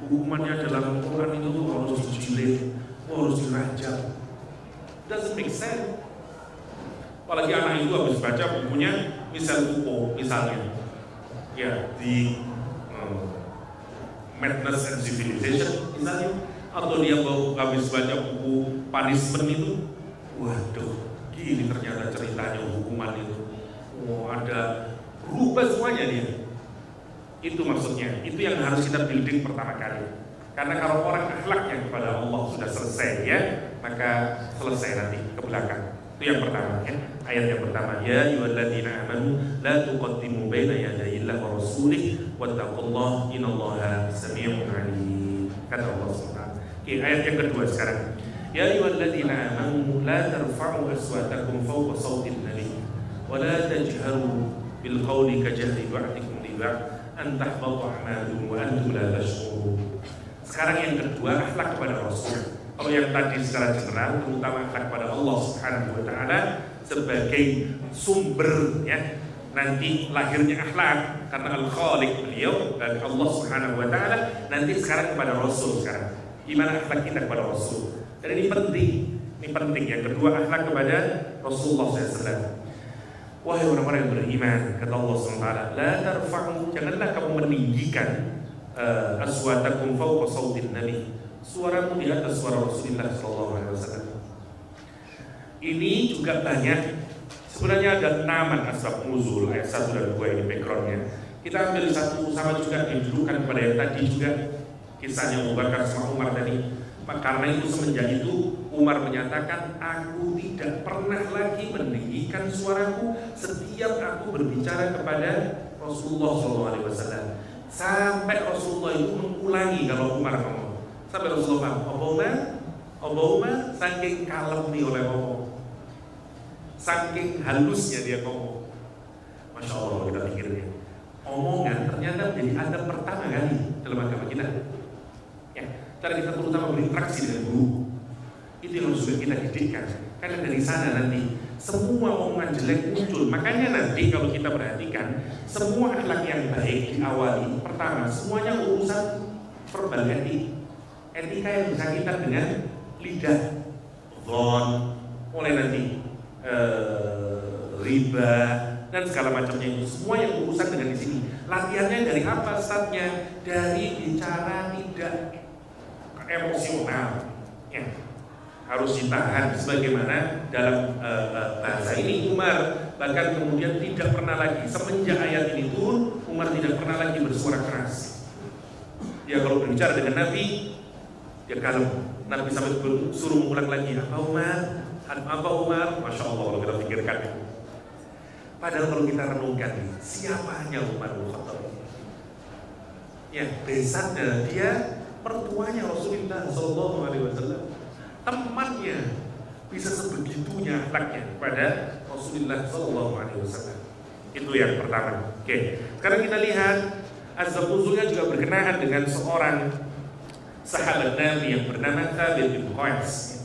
hukumannya dalam Quran itu harus dijilid, harus dirajam? Doesn't make sense. Apalagi anak itu habis baca bukunya misal Foucault misalnya, ya di Madness and Civilization misalnya, atau dia habis baca buku Punishment itu, waduh, gini ternyata ceritanya hukuman itu, ada berubah semuanya dia. Itu maksudnya, itu yang harus kita building pertama kali. Karena kalau orang akhlaknya kepada Allah sudah selesai ya, maka selesai nanti ke belakang. Itu yang pertama ya. Ayat yang pertama, ya ayyuhalladzina amanu la tuqaddimu baina yadayillahi wa rasulih wattaqullaha innallaha samii'un 'aliim. Kata Allah Subhanahu. Oke, ayat yang kedua sekarang. Ya ayyuhalladzina amanu la tarfa'u aswatakum fawqa sawtin nabi wa la tajharu bil qawli kajahri ba'dikum li ba'd an tahbata a'malukum wa antum la tash'urun. Sekarang yang kedua, akhlak kepada Rasul. Kalau yang tadi secara general, terutama akhlak kepada Allah Subhanahu wa Ta'ala sebagai sumber ya nanti lahirnya akhlak, karena Al-Khaliq beliau dari Allah Subhanahu wa Ta'ala. Nanti sekarang kepada Rasul, sekarang gimana akhlak kita kepada Rasul. Dan ini penting. Yang kedua, akhlak kepada Rasulullah SAW. Wahai orang-orang yang beriman, kata Allah SWT, la tarfa'u, janganlah kamu meninggikan aswatakum fawqa sautin nabi, suaramu di atas suara Rasulullah SAW. Ini juga banyak. Sebenarnya ada 6 asbab nuzul, ayat 1 dan 2 ini backgroundnya. Kita ambil satu sama juga didudukan kepada yang tadi juga, kisahnya Abu Bakar sama Umar tadi. Karena itu semenjak itu Umar menyatakan, aku tidak pernah lagi meninggikan suaraku setiap aku berbicara kepada Rasulullah SAW. Sampai Rasulullah itu mengulangi kalau Umar ngomong. Sampai Rasulullah Obama saking kalem nih oleh Allah, saking halusnya dia ngomong. Masya Allah kita pikirnya, omongan ternyata menjadi adab pertama kali dalam agama kita. Ya, cara kita terutama berinteraksi dengan guru, itu yang harus kita didikkan. Karena dari sana nanti semua omongan jelek muncul. Makanya nanti kalau kita perhatikan, semua akhlak yang baik diawali pertama semuanya urusan verbal etika yang bisa kita dengan lidah, dhon, mulai nanti riba dan segala macamnya itu semua yang urusan dengan di sini. Latihannya dari apa? Startnya dari bicara tidak emosional, ya. Harus ditahan. Sebagaimana dalam bahasa ini Umar bahkan kemudian tidak pernah lagi semenjak ayat ini turun, Umar tidak pernah lagi bersuara keras. Dia kalau berbicara dengan Nabi dia kalem. Nabi sampai suruh mengulang lagi, apa Umar, Masya Allah kalau kita pikirkan. Padahal kalau kita renungkan, siapanya Umar bin Khattab? Ya, besarnya dia mertuanya Rasulullah SAW, temannya, bisa sebegitunya akhlaknya kepada Rasulullah SAW. Itu yang pertama. Oke, sekarang kita lihat azab nuzulnya juga berkenaan dengan seorang sahabat Nabi yang bernama Thabit bin Qais.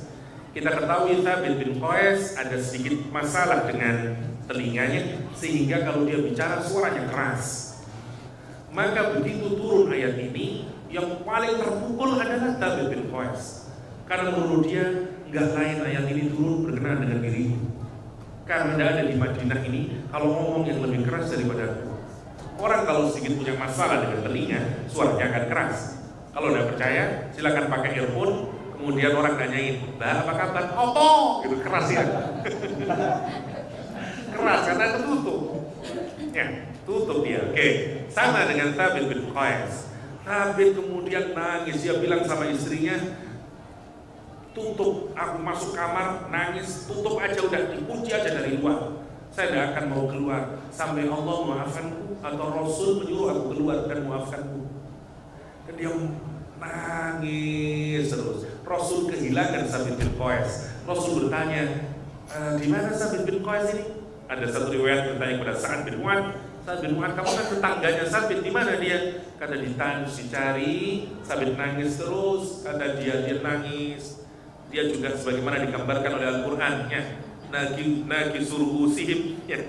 Kita ketahui Thabit bin Qais ada sedikit masalah dengan telinganya, sehingga kalau dia bicara suaranya keras. Maka begitu turun ayat ini, yang paling terpukul adalah Thabit bin Qais. Karena menurut dia, nggak lain ayat ini turun berkenaan dengan diriku. Karena tidak ada di Madinah ini kalau ngomong yang lebih keras daripada aku. Orang kalau sedikit punya masalah dengan telinga, suaranya akan keras. Kalau tidak percaya, silakan pakai earphone. Kemudian orang nanyain, "Mbak, apa kabar?" "Opo," gitu, keras ya. Keras karena tertutup. Ya, tutup dia. Oke, sama dengan Thabit bin Qais. Thabit kemudian nangis, dia bilang sama istrinya, "Tutup, aku masuk kamar nangis, tutup aja udah, dikunci aja dari luar. saya tidak akan mau keluar sampai Allah memaafkanku atau Rasul menyuruh aku keluar dan memaafkanku. Dan dia nangis terus. Rasul kehilangan Sabit bin Qais. Rasul bertanya, di mana Sabit bin Qais ini? Ada satu riwayat bertanya kepada Sa'ad bin Mu'adz, Sa'ad bin Mu'adz, kamu kan tetangganya Sabit, di mana dia? Kata dicari, Sabit nangis terus. Kata dia nangis. Dia juga sebagaimana digambarkan oleh Al-Quran, ya, nagi suruh usihim, ya.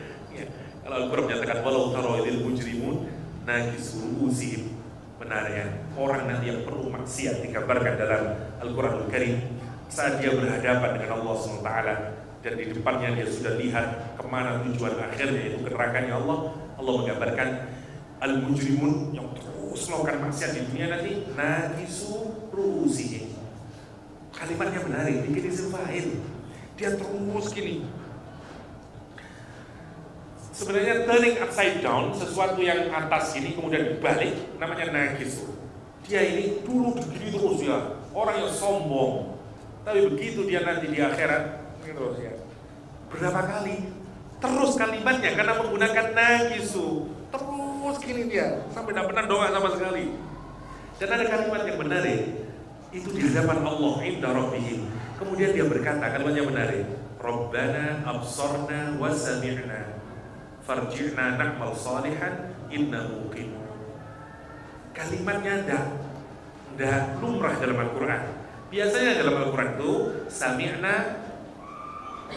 Kalau Al-Quran menyatakan walau tara idil mujrimun nagi suruh usihim, benar ya, orang nanti yang perlu maksiat digambarkan dalam Al-Quranul Karim saat dia berhadapan dengan Allah SWT, dan di depannya dia sudah lihat kemana tujuan akhirnya, yaitu ke nerakanya Allah. Allah menggambarkan al-mujrimun yang terus melakukan maksiat di dunia nanti nagisu ru'usihim. Kalimatnya menarik, bikin isim fa'il. Dia terus gini. Sebenarnya turning upside down, sesuatu yang atas ini kemudian dibalik, namanya nagisu. Dia ini dulu begini terus ya, orang yang sombong. Tapi begitu dia nanti di akhirat, terus ya, berapa kali terus kalimatnya karena menggunakan nagisu, terus gini dia sampai tidak pernah doa sama sekali. Dan ada kalimat yang menarik, itu di hadapan Allah inda rabbihim. Kemudian dia berkata, kalimatnya menarik, Rabbana absarna wa sami'na farji'na na'mal salihan inna muqinun. Kalimatnya tidak lumrah dalam Al-Quran. Biasanya dalam Al-Quran itu sami'na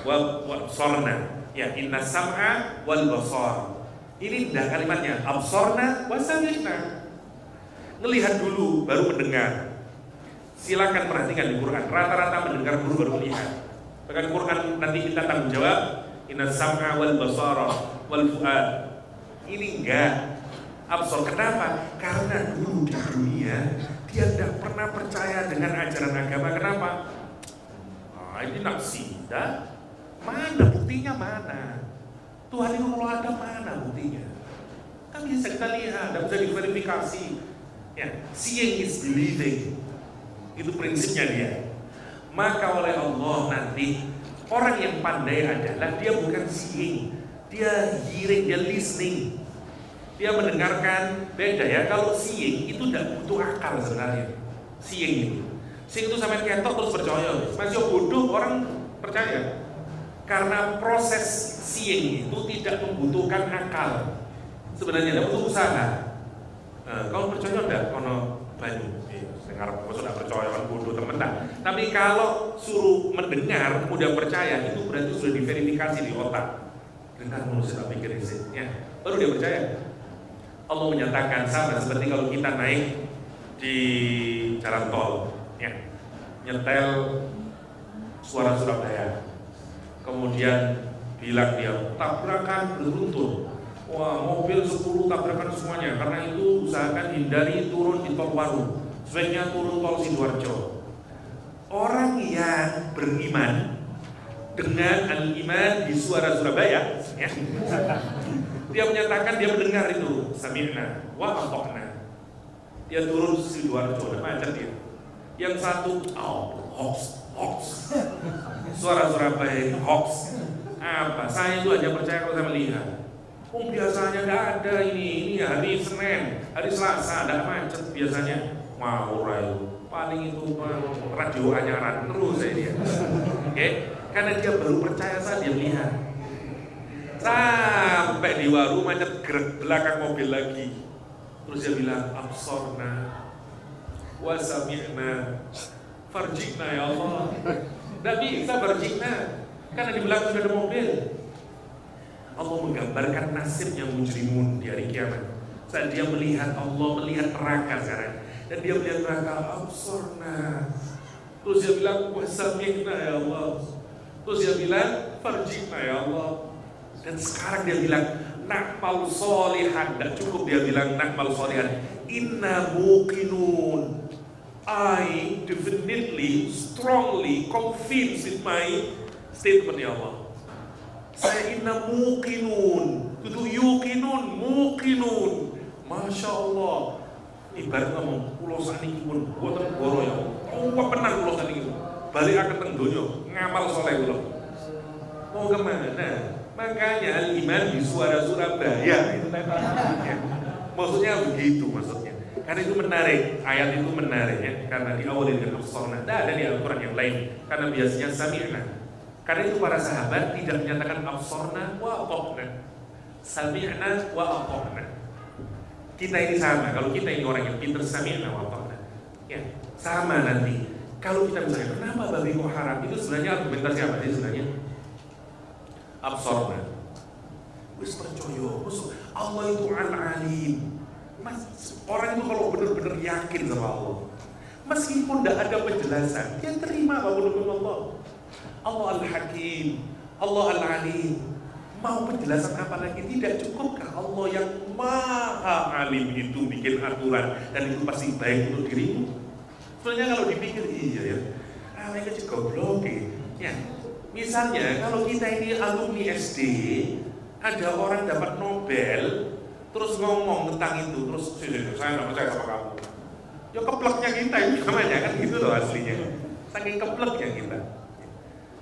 wa absarna, ya, inna sam'a wal basar. Ini tidak kalimatnya absarna wa sami'na. Ngelihat dulu baru mendengar. Silakan perhatikan di Quran, rata-rata mendengar dulu baru melihat. Bahkan Quran nanti kita tanggung jawab, inna sam'a wal basara wal fu'ad. Ini enggak absor. Kenapa? Karena dulu di dunia dia tidak pernah percaya dengan ajaran agama. Kenapa? Ini naksida. Mana buktinya, mana? Tuhan itu kalau ada, mana buktinya? Kan bisa kita lihat, tidak bisa diverifikasi. Ya, seeing is believing. Itu prinsipnya dia. Maka oleh Allah nanti orang yang pandai adalah dia bukan seeing, dia hearing, dia listening, dia mendengarkan. Beda ya, kalau seeing itu tidak butuh akal sebenarnya. Seeing itu sampai ketok terus percaya. Masih bodoh orang percaya. Karena proses seeing itu tidak membutuhkan akal. Sebenarnya tidak butuh usaha. Kalau percaya enggak ono banyu. Dengar sudah percaya kan bodoh teman. Tapi kalau suruh mendengar kemudian percaya, itu berarti sudah diverifikasi di otak. Dengar manusia tak pikir ya, baru dia percaya. Allah menyatakan sama seperti kalau kita naik di jalan tol, ya, nyetel suara Surabaya, kemudian bilang dia tabrakan beruntun. Wah, mobil 10 tabrakan semuanya. Karena itu usahakan hindari turun di tol Waru. Sebaiknya turun tol Sidoarjo. Orang yang beriman dengan al-iman di suara Surabaya, ya, dia menyatakan dia mendengar itu sami'na wa ata'na. Dia turun Sidoarjo, macam dia. Yang satu, hoax. Suara Surabaya hoax. Apa? Saya itu hanya percaya kalau saya melihat. Biasanya nggak ada ini hari Senin, hari Selasa ada macet biasanya. Mau paling itu radio anyaran terus saya dia. Oke, karena dia baru percaya saat dia melihat. Sampai di Waru macet, gerak belakang mobil lagi. Terus dia bilang absorna wa sami'na farjikna ya Allah. Tidak bisa farjikna karena di belakang sudah ada mobil. Allah menggambarkan nasibnya mujrimun di hari kiamat. Saat dia melihat Allah, melihat neraka sekarang, dan dia melihat neraka absorna. Terus dia bilang wasami'na ya Allah. Terus dia bilang farjikna ya Allah. Dan sekarang dia bilang na'mal sholihan. Tidak cukup dia bilang na'mal sholihan, inna muqinun. I definitely, strongly convinced with my statement ya Allah. Saya inna muqinun, itu yuqinun, muqinun. Masya Allah. Ibarat ngomong pulau saniki pun buatan goro ya. Oh, benar pulau saniki. Balik akan teng donya, ngamal soleh kula. Mau kemana? Makanya al-iman di suara Surabaya itu kan ya. Maksudnya begitu maksudnya. Karena itu menarik, ayat itu menarik ya, karena diawali dengan absorna. Tidak ada di Al-Quran yang lain, karena biasanya sami'na. Karena itu para sahabat tidak menyatakan absorna wa atohna, sami'na wa atohna. Kita ini sama, kalau kita ini orang yang pintar sami'na wa atohna ya, sama nanti. Kalau kita misalnya, kenapa babi kok haram? Itu sebenarnya argumentasi apa sih sebenarnya? Absorna. Wis percaya, Allah itu al-alim. Mas, orang itu kalau benar-benar yakin sama Allah, meskipun tidak ada penjelasan, dia terima apapun hukum Allah. Allah al-hakim, Allah al-alim. Mau penjelasan apa lagi? Tidak cukupkah Allah yang maha alim itu bikin aturan dan itu pasti baik untuk dirimu? Sebenarnya kalau dipikir iya ya, mereka juga goblok ya. Misalnya kalau kita ini alumni SD, ada orang dapat Nobel, terus ngomong tentang itu, terus saya nggak percaya sama kamu. Ya kepleknya kita itu namanya kan gitu loh aslinya. Saking kepleknya kita.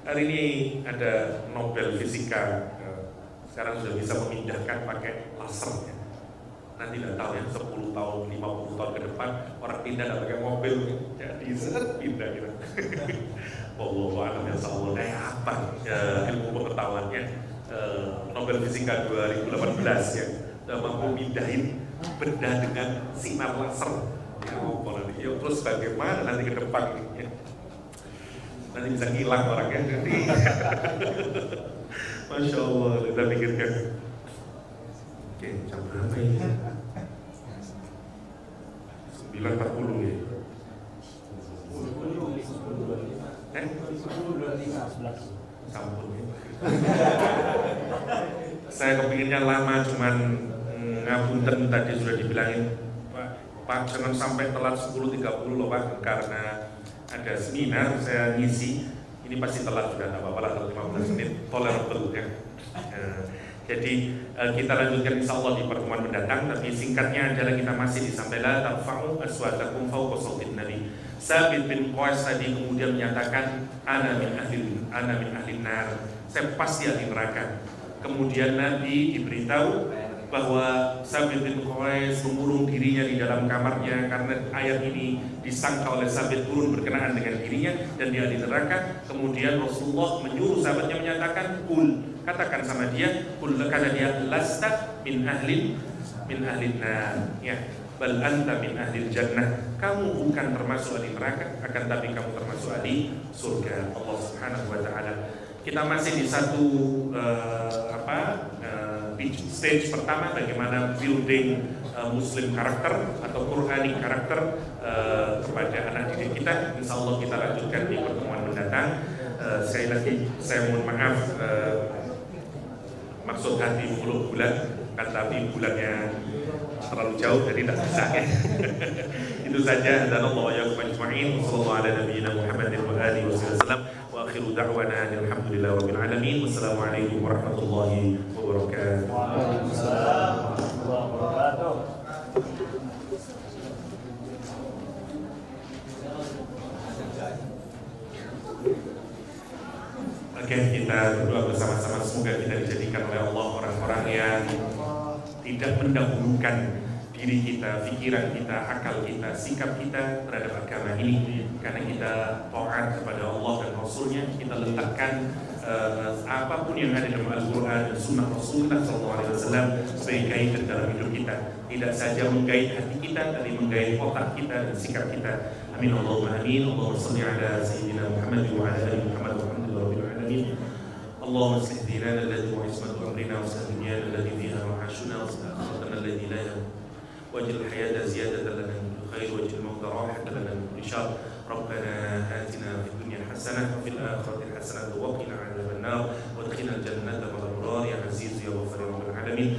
Hari ini ada Nobel Fisika, sekarang sudah bisa memindahkan pakai laser. Nanti tidak tahu ya 10 tahun, 50 tahun ke depan orang pindah tidak pakai mobil, jadi pindah gitu. Allah alam ya Allah kayak apa ilmu pengetahuannya Nobel Fisika 2018 ya. Mampu mindahin benda dengan sinar laser ya, terus bagaimana nanti ke depan ya. Nanti bisa hilang orangnya jadi Masya Allah kita pikirkan. Oke, jam berapa ini? 9.40 ya. Sampun ya. Saya kepinginnya lama, cuman ngapunten tadi sudah dibilangin Pak jangan sampai telat 10.30 loh Pak, karena ada seminar saya ngisi. Ini pasti telat sudah, tidak apa-apa lah 15 menit tolerable ya. Jadi kita lanjutkan insya Allah di pertemuan mendatang. Tapi singkatnya adalah kita masih di sampai la tarfa'u aswatakum fawqa sautin nabi. Sabit bin Qais tadi kemudian menyatakan ana min ahli nar, saya pasti ahli neraka. Kemudian Nabi diberitahu bahwa Sabit bin Qais mengurung dirinya di dalam kamarnya karena ayat ini disangka oleh Sabit turun berkenaan dengan dirinya dan dia di neraka. Kemudian Rasulullah menyuruh sahabatnya menyatakan katakan sama dia kata dia lasta min ahlin nar ya, bal anta min ahlil jannah, kamu bukan termasuk ahli neraka akan tapi kamu termasuk ahli surga Allah Subhanahu wa taala. Kita masih di satu stage pertama, bagaimana building Muslim karakter atau Quranic karakter kepada anak didik kita. Insya Allah kita lanjutkan di pertemuan mendatang. Sekali lagi saya mohon maaf, maksud hati mengeluk bulan kan, tapi bulannya terlalu jauh jadi tidak bisa ya. Itu saja. Dan Allah ya ajma'in. Sallallahu ala nabiyyina Muhammadin wa alihi wasallam. Wa akhiru da'wana alhamdulillahi rabbil alamin. Wassalamualaikum warahmatullahi wabarakatuh. Waalaikumsalam warahmatullahi wabarakatuh. Oke, kita berdoa bersama-sama semoga kita dijadikan oleh Allah orang-orang yang tidak mendahulukan diri kita, pikiran kita, akal kita, sikap kita terhadap agama ini. Karena kita taat kepada Allah dan Rasulnya, kita letakkan apapun yang ada dalam Al-Quran dan Sunnah Rasulullah SAW sebagai guide dalam hidup kita. Tidak saja menggait hati kita, tapi menggait otak kita dan sikap kita. Amin Allahumma amin. Allahumma salli ala Sayyidina Muhammad wa ala ali Muhammad wa alhamdulillah rabbil alamin. Allahumma aslih dinana alladhi huwa ismatu amrina wa aslih dunyana allati fiha ma'ashuna wa aslih akhiratana alladhi la yamut waj'al hayata ziyadatan lana min kulli khair waj'al mawta rahatan lana min kulli shar. ربنا آتنا في الدنيا حسنة وفي الآخرة حسنة وقنا عذاب النار وادخلنا الجنة مع الأبرار يا عزيز يا غفار يا رب العالمين.